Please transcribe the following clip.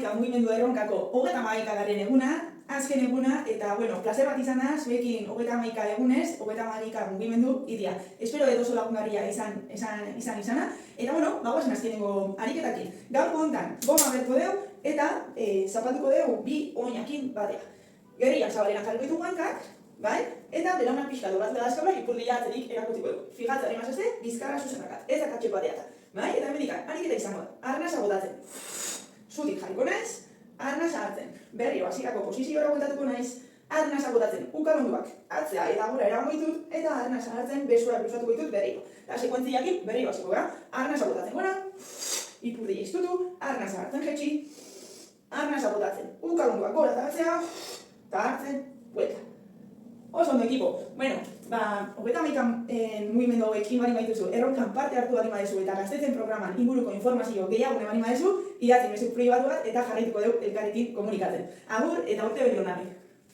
31 mugimendu erronkako 31. eguna, azken eguna, eta, plazer bat izan da, zuekin 31 egunez, 31 mugimendu idia. Espero edo oso lagungarria izana, eta, bagoazen azkenengo ariketakin. Gaurko hontan, goma berko deu, eta zapatuko deu bi oinakin batea. Gerriak zabaleran jarriko ditu hankak, bai? Eta belaunak pixka doratu da azkabla, ipurdia atzerik erakutiko du. Fijatzaren mazazte, bizkarra zuzenakat, ez da katxeko bateata. Bai? Eta medikan, ariketa izango da, arnasa botatzen. Zutik jarriko naiz, arnasa hartzen. Berriro, hasierako posiziora bueltatuko naiz, arnasa botatzen. Ukalonduak atzea eta gura eragongo ditut, eta arnasa hartzen, besura luzatuko ditut berriro. Eta sekuentziakin berriro hasiko gara, arnasa botatzen gora, ipurdia iztutu, arnasa hartzen jetxi, arnasa botatzen. Ukalonduak gora eta atzea, eta hartzen, buelta. Oso ondo ekipo. Bueno, 31 mugimendu hauekin bali maituzu, erronkan parte hartu bali maizu eta gaztetzen programan inguruko informazio gehiago bali maizu, idatzi mezu pribatu bat eta jarraituko deu elkarrekin komunikatzen. Agur eta urte berri on.